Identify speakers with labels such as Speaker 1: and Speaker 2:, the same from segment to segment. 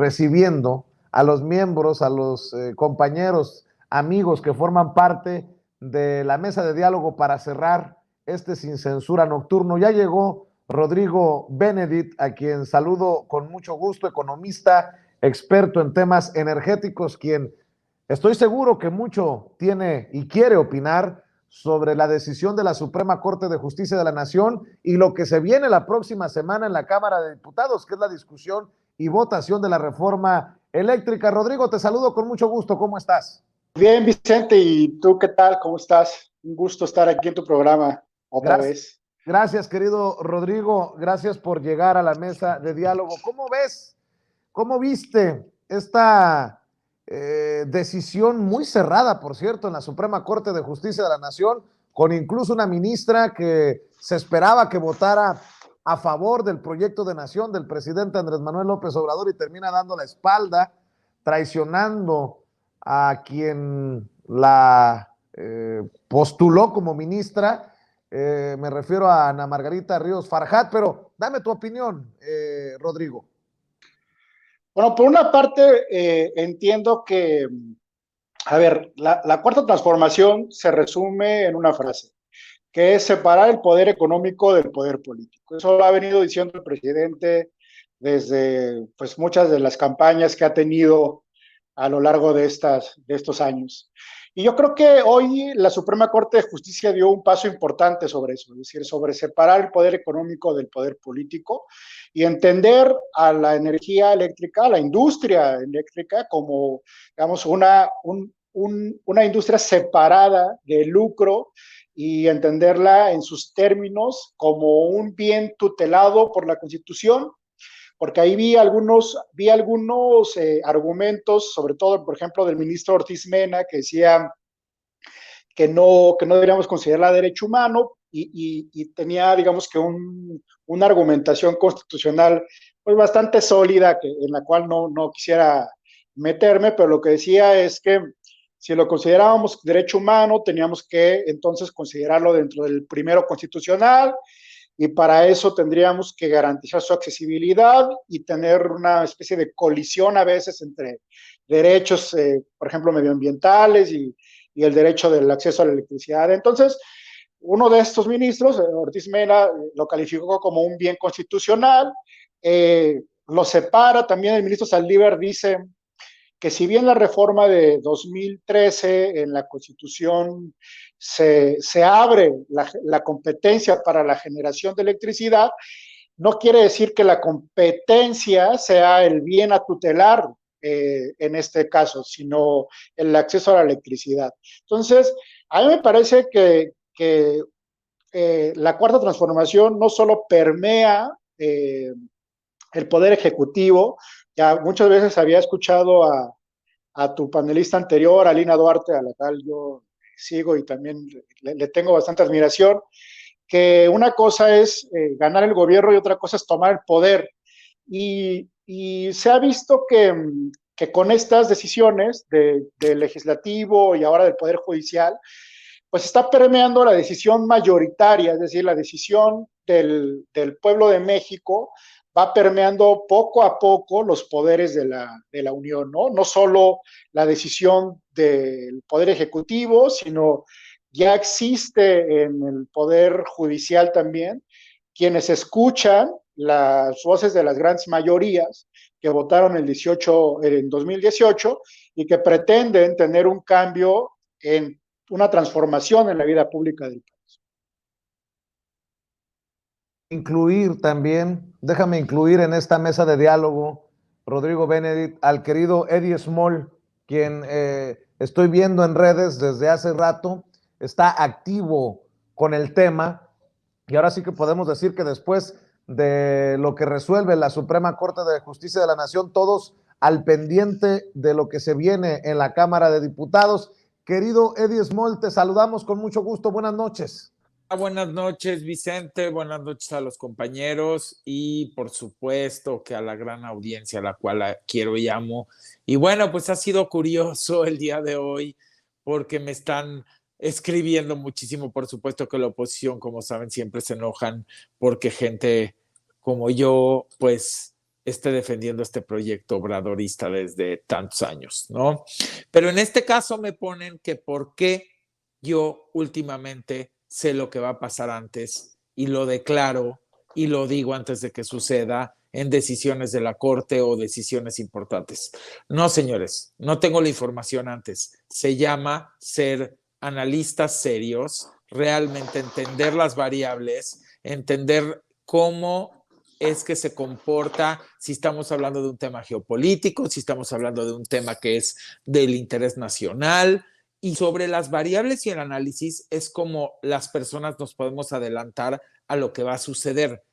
Speaker 1: recibiendo a los miembros, a los compañeros, amigos que forman parte de la mesa de diálogo para cerrar este Sin Censura nocturno. Ya llegó Rodrigo Benedict, a quien saludo con mucho gusto, economista, experto en temas energéticos, quien estoy seguro que mucho tiene y quiere opinar sobre la decisión de la Suprema Corte de Justicia de la Nación y lo que se viene la próxima semana en la Cámara de Diputados, que es la discusión y votación de la reforma eléctrica. Rodrigo, te saludo con mucho gusto. ¿Cómo estás?
Speaker 2: Bien, Vicente, ¿y tú qué tal? ¿Cómo estás? Un gusto estar aquí en tu programa otra
Speaker 1: Gracias,
Speaker 2: vez.
Speaker 1: gracias, querido Rodrigo. Gracias por llegar a la mesa de diálogo. ¿Cómo ves? ¿Cómo viste esta decisión muy cerrada, por cierto, en la Suprema Corte de Justicia de la Nación, con incluso una ministra que se esperaba que votara a favor del proyecto de nación del presidente Andrés Manuel López Obrador y termina dando la espalda, traicionando a quien la postuló como ministra? Me refiero a Ana Margarita Ríos Farjat, pero dame tu opinión, Rodrigo.
Speaker 2: Bueno, por una parte, entiendo que, a ver, la cuarta transformación se resume en una frase, que es separar el poder económico del poder político. Eso lo ha venido diciendo el presidente desde pues, muchas de las campañas que ha tenido a lo largo de estos años. Y yo creo que hoy la Suprema Corte de Justicia dio un paso importante sobre eso, es decir, sobre separar el poder económico del poder político y entender a la energía eléctrica, a la industria eléctrica, como, digamos, una industria separada de lucro y entenderla en sus términos como un bien tutelado por la Constitución, porque ahí vi algunos argumentos, sobre todo, por ejemplo, del ministro Ortiz Mena, que decía que no deberíamos considerarla derecho humano y tenía, digamos, que una argumentación constitucional pues bastante sólida, en la cual no quisiera meterme, pero lo que decía es que si lo considerábamos derecho humano, teníamos que entonces considerarlo dentro del primero constitucional, y para eso tendríamos que garantizar su accesibilidad y tener una especie de colisión a veces entre derechos, por ejemplo, medioambientales y el derecho del acceso a la electricidad. Entonces, uno de estos ministros, Ortiz Mena, lo calificó como un bien constitucional, lo separa. También el ministro Saldívar dice que si bien la reforma de 2013 en la Constitución se abre la competencia para la generación de electricidad, no quiere decir que la competencia sea el bien a tutelar en este caso, sino el acceso a la electricidad. Entonces, a mí me parece que la cuarta transformación no solo permea el poder ejecutivo. Ya muchas veces había escuchado a tu panelista anterior, a Lina Duarte, a la cual yo sigo y también le tengo bastante admiración, que una cosa es ganar el gobierno y otra cosa es tomar el poder. Y se ha visto que con estas decisiones del legislativo y ahora del Poder Judicial, pues está permeando la decisión mayoritaria, es decir, la decisión del pueblo de México va permeando poco a poco los poderes de la Unión, ¿no? No solo la decisión del Poder Ejecutivo, sino ya existe en el Poder Judicial también quienes escuchan las voces de las grandes mayorías que votaron en 2018 y que pretenden tener un cambio en una transformación en la vida pública del país.
Speaker 1: Incluir también, déjame incluir en esta mesa de diálogo, Rodrigo Benedict, al querido Eddie Small, quien estoy viendo en redes desde hace rato, está activo con el tema, y ahora sí que podemos decir que después de lo que resuelve la Suprema Corte de Justicia de la Nación, todos al pendiente de lo que se viene en la Cámara de Diputados. Querido Eddie Small, te saludamos con mucho gusto. Buenas noches.
Speaker 3: Buenas noches, Vicente. Buenas noches a los compañeros y por supuesto que a la gran audiencia a la cual quiero y amo. Y bueno, pues ha sido curioso el día de hoy porque me están escribiendo muchísimo. Por supuesto que la oposición, como saben, siempre se enojan porque gente como yo, pues esté defendiendo este proyecto obradorista desde tantos años, ¿no? Pero en este caso me ponen que por qué yo últimamente sé lo que va a pasar antes y lo declaro y lo digo antes de que suceda en decisiones de la Corte o decisiones importantes. No, señores, no tengo la información antes. Se llama ser analistas serios, realmente entender las variables, entender cómo es que se comporta, si estamos hablando de un tema geopolítico, si estamos hablando de un tema que es del interés nacional, y sobre las variables y el análisis es como las personas nos podemos adelantar a lo que va a suceder.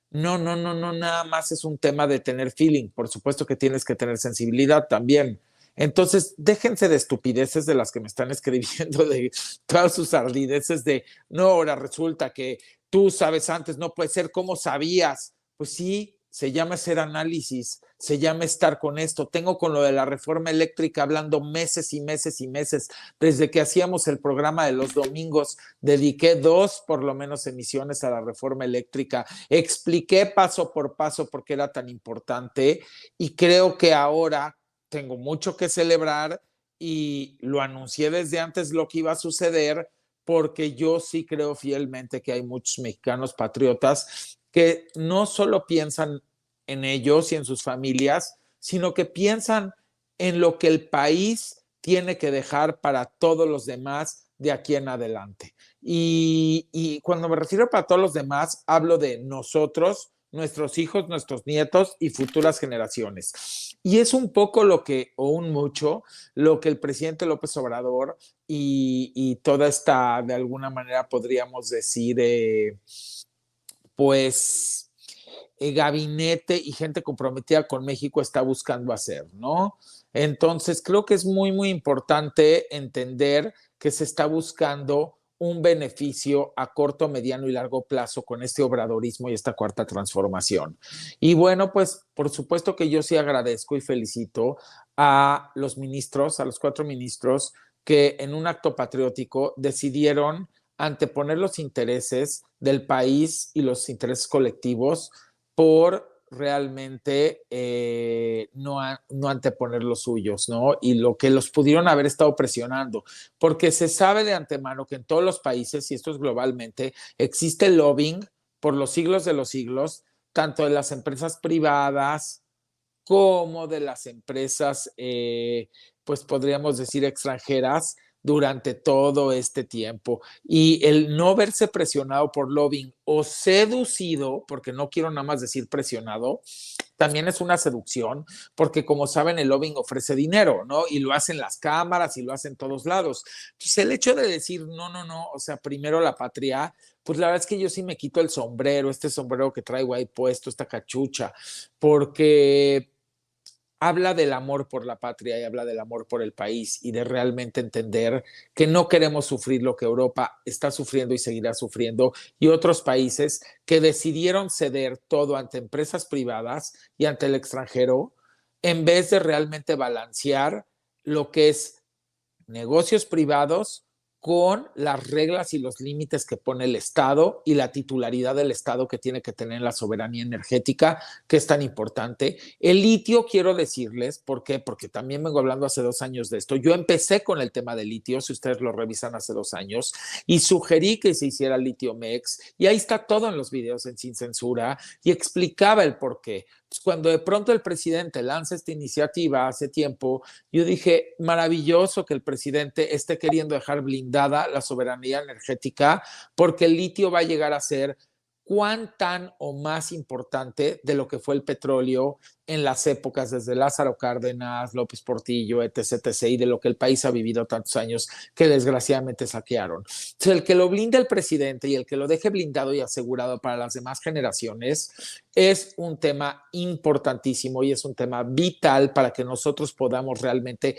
Speaker 3: No, nada más es un tema de tener feeling. Por supuesto que tienes que tener sensibilidad también. Entonces, déjense de estupideces de las que me están escribiendo, de todas sus ardideces de, no, ahora resulta que tú sabes antes, no puede ser, ¿cómo sabías? Pues sí, se llama hacer análisis, se llama estar con esto. Tengo con lo de la reforma eléctrica hablando meses y meses y meses. Desde que hacíamos el programa de los domingos, dediqué 2 por lo menos emisiones a la reforma eléctrica. Expliqué paso por paso por qué era tan importante y creo que ahora tengo mucho que celebrar y lo anuncié desde antes lo que iba a suceder porque yo sí creo fielmente que hay muchos mexicanos patriotas que no solo piensan en ellos y en sus familias, sino que piensan en lo que el país tiene que dejar para todos los demás de aquí en adelante. Y cuando me refiero para todos los demás, hablo de nosotros, nuestros hijos, nuestros nietos y futuras generaciones. Y es un poco lo que, o un mucho, lo que el presidente López Obrador y toda esta, de alguna manera podríamos decir, pues gabinete y gente comprometida con México está buscando hacer, ¿no? Entonces, creo que es muy, muy importante entender que se está buscando un beneficio a corto, mediano y largo plazo con este obradorismo y esta cuarta transformación. Y bueno, pues por supuesto que yo sí agradezco y felicito a los ministros, a los 4 ministros, que en un acto patriótico decidieron anteponer los intereses del país y los intereses colectivos por realmente no anteponer los suyos, ¿no? Y lo que los pudieron haber estado presionando, porque se sabe de antemano que en todos los países, y esto es globalmente, existe lobbying por los siglos de los siglos, tanto de las empresas privadas como de las empresas, pues podríamos decir extranjeras, durante todo este tiempo. Y el no verse presionado por lobbying o seducido, porque no quiero nada más decir presionado, también es una seducción, porque como saben, el lobbying ofrece dinero, ¿no? Y lo hacen las cámaras y lo hacen todos lados. Entonces, el hecho de decir, no, o sea, primero la patria, pues la verdad es que yo sí me quito el sombrero, este sombrero que traigo ahí puesto, esta cachucha, porque habla del amor por la patria y habla del amor por el país y de realmente entender que no queremos sufrir lo que Europa está sufriendo y seguirá sufriendo y otros países que decidieron ceder todo ante empresas privadas y ante el extranjero en vez de realmente balancear lo que es negocios privados con las reglas y los límites que pone el Estado y la titularidad del Estado que tiene que tener la soberanía energética, que es tan importante. El litio, quiero decirles, ¿por qué? Porque también vengo hablando hace 2 años de esto. Yo empecé con el tema del litio, si ustedes lo revisan hace 2 años, y sugerí que se hiciera Litio Mex, y ahí está todo en los videos en Sin Censura, y explicaba el por qué. Pues cuando de pronto el presidente lanza esta iniciativa hace tiempo, yo dije, maravilloso que el presidente esté queriendo dejar blindada la soberanía energética, porque el litio va a llegar a ser cuán tan o más importante de lo que fue el petróleo en las épocas desde Lázaro Cárdenas, López Portillo, etc., y de lo que el país ha vivido tantos años que desgraciadamente saquearon. Entonces, el que lo blinde el presidente y el que lo deje blindado y asegurado para las demás generaciones es un tema importantísimo y es un tema vital para que nosotros podamos realmente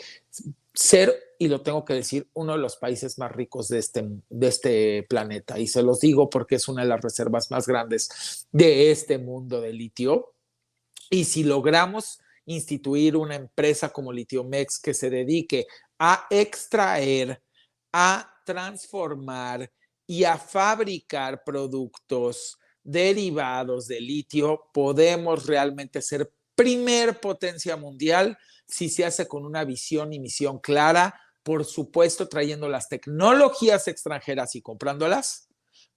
Speaker 3: ser, y lo tengo que decir, uno de los países más ricos de este planeta. Y se los digo porque es una de las reservas más grandes de este mundo de litio. Y si logramos instituir una empresa como Litiomex que se dedique a extraer, a transformar y a fabricar productos derivados de litio, podemos realmente ser primer potencia mundial si se hace con una visión y misión clara, por supuesto trayendo las tecnologías extranjeras y comprándolas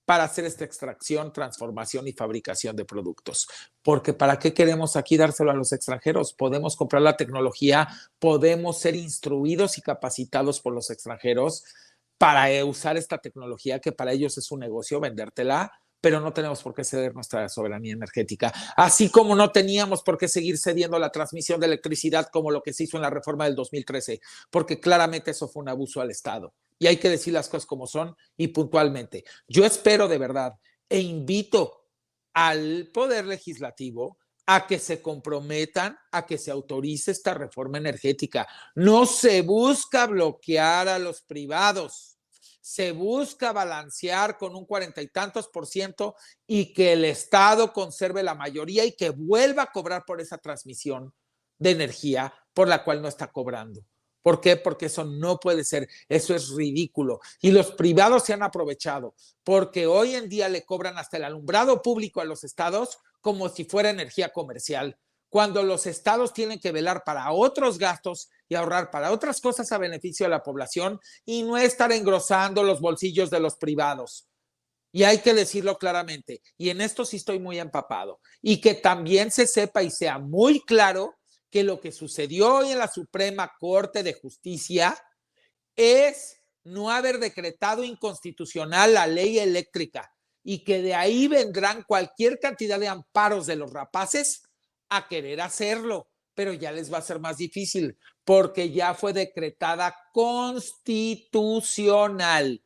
Speaker 3: para hacer esta extracción, transformación y fabricación de productos. Porque ¿para qué queremos aquí dárselo a los extranjeros? Podemos comprar la tecnología, podemos ser instruidos y capacitados por los extranjeros para usar esta tecnología, que para ellos es un negocio vendértela, pero no tenemos por qué ceder nuestra soberanía energética, así como no teníamos por qué seguir cediendo la transmisión de electricidad como lo que se hizo en la reforma del 2013, porque claramente eso fue un abuso al Estado. Y hay que decir las cosas como son y puntualmente. Yo espero de verdad e invito al Poder Legislativo a que se comprometan a que se autorice esta reforma energética. No se busca bloquear a los privados, se busca balancear con un 40 y tantos % y que el Estado conserve la mayoría y que vuelva a cobrar por esa transmisión de energía por la cual no está cobrando. ¿Por qué? Porque eso no puede ser, eso es ridículo. Y los privados se han aprovechado, porque hoy en día le cobran hasta el alumbrado público a los estados como si fuera energía comercial, cuando los estados tienen que velar para otros gastos y ahorrar para otras cosas a beneficio de la población y no estar engrosando los bolsillos de los privados. Y hay que decirlo claramente, y en esto sí estoy muy empapado, y que también se sepa y sea muy claro que lo que sucedió hoy en la Suprema Corte de Justicia es no haber decretado inconstitucional la ley eléctrica y que de ahí vendrán cualquier cantidad de amparos de los rapaces a querer hacerlo, pero ya les va a ser más difícil porque ya fue decretada constitucional.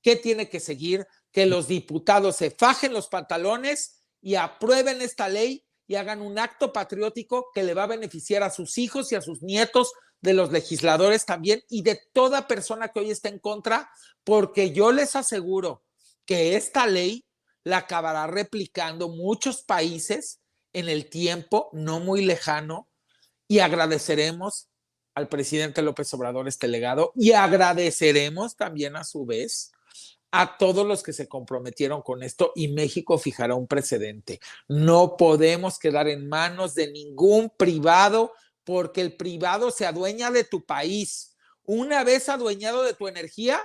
Speaker 3: ¿Qué tiene que seguir? Que los diputados se fajen los pantalones y aprueben esta ley y hagan un acto patriótico que le va a beneficiar a sus hijos y a sus nietos, de los legisladores también y de toda persona que hoy está en contra, porque yo les aseguro que esta ley la acabará replicando muchos países en el tiempo no muy lejano y agradeceremos al presidente López Obrador este legado y agradeceremos también a su vez a todos los que se comprometieron con esto y México fijará un precedente. No podemos quedar en manos de ningún privado porque el privado se adueña de tu país. Una vez adueñado de tu energía,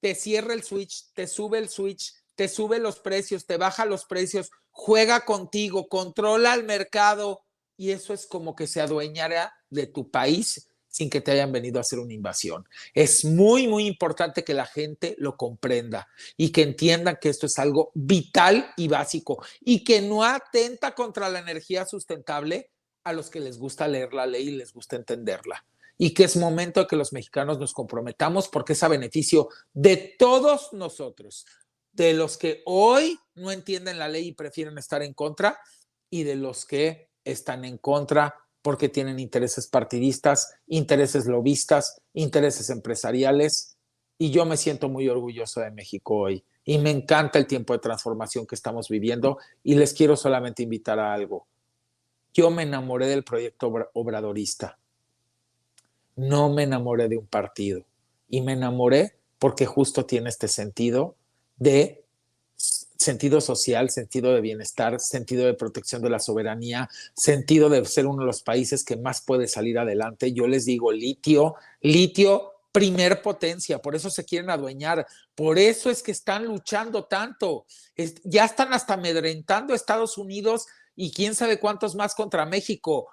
Speaker 3: te cierra el switch, te sube el switch, te sube los precios, te baja los precios, juega contigo, controla el mercado y eso es como que se adueñara de tu país sin que te hayan venido a hacer una invasión. Es muy, muy importante que la gente lo comprenda y que entiendan que esto es algo vital y básico y que no atenta contra la energía sustentable a los que les gusta leer la ley y les gusta entenderla. Y que es momento de que los mexicanos nos comprometamos porque es a beneficio de todos nosotros, de los que hoy no entienden la ley y prefieren estar en contra y de los que están en contra porque tienen intereses partidistas, intereses lobistas, intereses empresariales, y yo me siento muy orgulloso de México hoy, y me encanta el tiempo de transformación que estamos viviendo, y les quiero solamente invitar a algo. Yo me enamoré del proyecto obradorista, no me enamoré de un partido, y me enamoré porque justo tiene este sentido de sentido social, sentido de bienestar, sentido de protección de la soberanía, sentido de ser uno de los países que más puede salir adelante. Yo les digo litio, primer potencia, por eso se quieren adueñar, por eso es que están luchando tanto, ya están hasta amedrentando a Estados Unidos y quién sabe cuántos más contra México.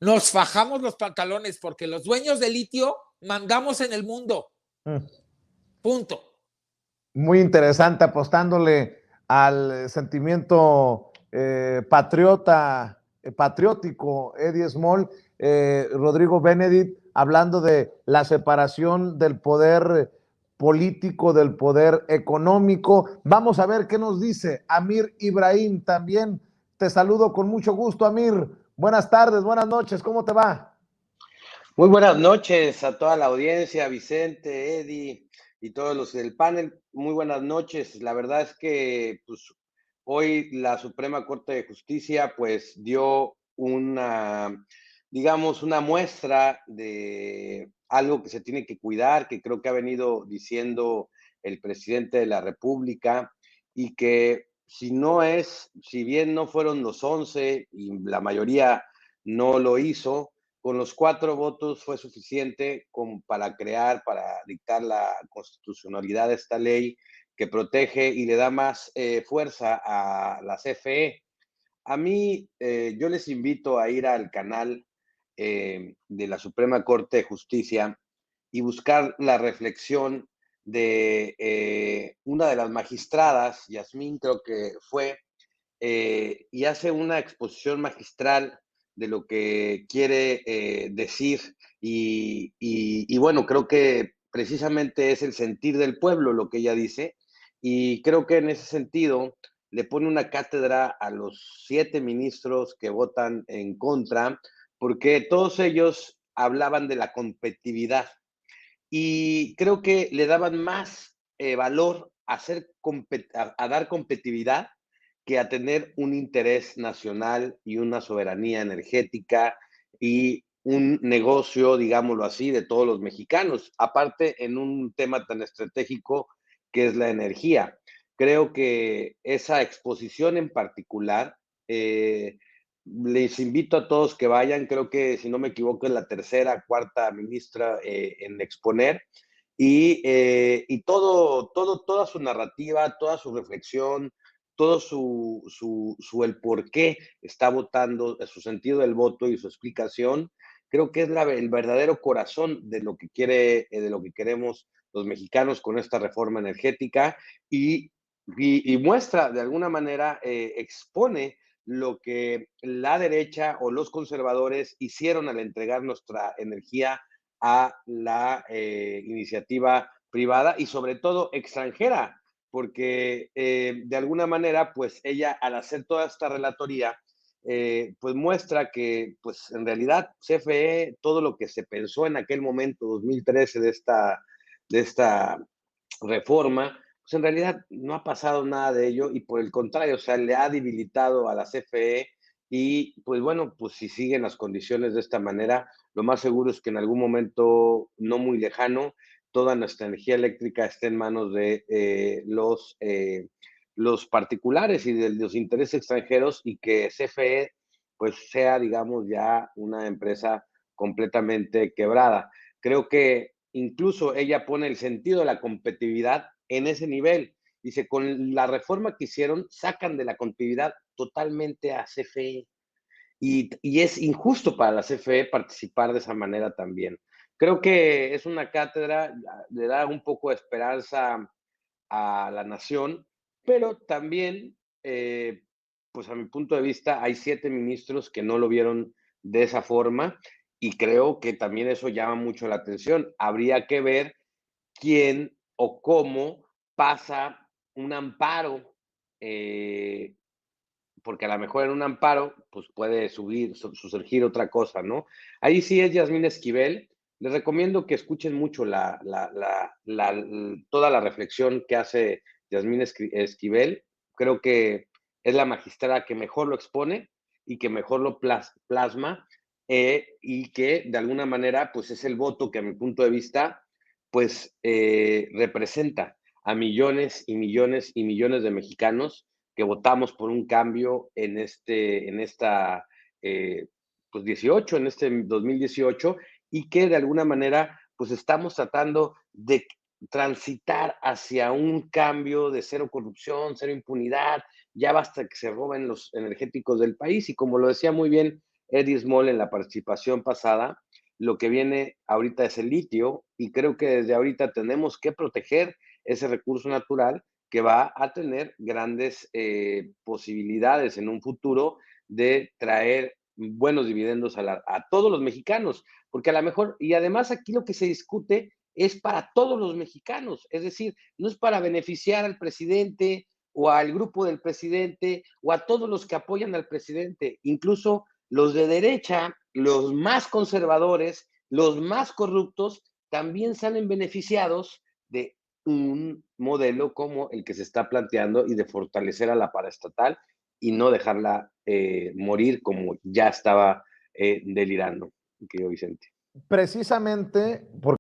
Speaker 3: Nos fajamos los pantalones porque los dueños de litio mandamos en el mundo. Punto.
Speaker 1: Muy interesante, apostándole al sentimiento patriótico, Eddie Small, Rodrigo Benedict, hablando de la separación del poder político, del poder económico. Vamos a ver qué nos dice Amir Ibrahim también. Te saludo con mucho gusto, Amir. Buenas tardes, buenas noches, ¿cómo te va?
Speaker 4: Muy buenas noches a toda la audiencia, Vicente, Eddie y todos los del panel. Muy buenas noches. La verdad es que pues, hoy la Suprema Corte de Justicia pues dio digamos, una muestra de algo que se tiene que cuidar, que creo que ha venido diciendo el presidente de la República y que si bien no fueron los 11 y la mayoría no lo hizo. Con los 4 votos fue suficiente como para dictar la constitucionalidad de esta ley que protege y le da más fuerza a la CFE. A mí, yo les invito a ir al canal de la Suprema Corte de Justicia y buscar la reflexión de una de las magistradas, Yasmín creo que fue, y hace una exposición magistral de lo que quiere decir y bueno, creo que precisamente es el sentir del pueblo lo que ella dice y creo que en ese sentido le pone una cátedra a los 7 ministros que votan en contra, porque todos ellos hablaban de la competitividad y creo que le daban más valor a dar competitividad que a tener un interés nacional y una soberanía energética y un negocio, digámoslo así, de todos los mexicanos, aparte en un tema tan estratégico que es la energía. Creo que esa exposición en particular, les invito a todos que vayan, creo que si no me equivoco es la tercera, cuarta ministra en exponer, y toda su narrativa, toda su reflexión, todo el por qué está votando, su sentido del voto y su explicación, creo que es el verdadero corazón de lo que de lo que queremos los mexicanos con esta reforma energética y muestra de alguna manera, expone lo que la derecha o los conservadores hicieron al entregar nuestra energía a la iniciativa privada y sobre todo extranjera, porque de alguna manera, pues ella al hacer toda esta relatoría, pues muestra que pues en realidad CFE, todo lo que se pensó en aquel momento, 2013, de esta reforma, pues en realidad no ha pasado nada de ello y por el contrario, o sea, le ha debilitado a la CFE y pues bueno, pues si siguen las condiciones de esta manera, lo más seguro es que en algún momento no muy lejano, toda nuestra energía eléctrica esté en manos de los particulares y de los intereses extranjeros y que CFE pues sea, digamos, ya una empresa completamente quebrada. Creo que incluso ella pone el sentido de la competitividad en ese nivel. Dice, con la reforma que hicieron, sacan de la competitividad totalmente a CFE. Y es injusto para la CFE participar de esa manera también. Creo que es una cátedra, le da un poco de esperanza a la nación, pero también, pues a mi punto de vista, hay 7 ministros que no lo vieron de esa forma y creo que también eso llama mucho la atención. Habría que ver quién o cómo pasa un amparo, porque a lo mejor en un amparo pues puede surgir otra cosa, ¿no? Ahí sí es Yasmín Esquivel. Les recomiendo que escuchen mucho toda la reflexión que hace Yasmín Esquivel. Creo que es la magistrada que mejor lo expone y que mejor lo plasma y que de alguna manera pues es el voto que a mi punto de vista pues representa a millones y millones y millones de mexicanos que votamos por un cambio en esta pues 18, en este 2018, y que de alguna manera pues estamos tratando de transitar hacia un cambio de cero corrupción, cero impunidad, ya basta que se roben los energéticos del país y como lo decía muy bien Eddie Small en la participación pasada, lo que viene ahorita es el litio y creo que desde ahorita tenemos que proteger ese recurso natural que va a tener grandes posibilidades en un futuro de traer buenos dividendos a todos los mexicanos, porque a lo mejor, y además aquí lo que se discute es para todos los mexicanos, es decir, no es para beneficiar al presidente o al grupo del presidente o a todos los que apoyan al presidente, incluso los de derecha, los más conservadores, los más corruptos, también salen beneficiados de un modelo como el que se está planteando y de fortalecer a la paraestatal y no dejarla morir como ya estaba delirando, querido Vicente.
Speaker 1: Precisamente porque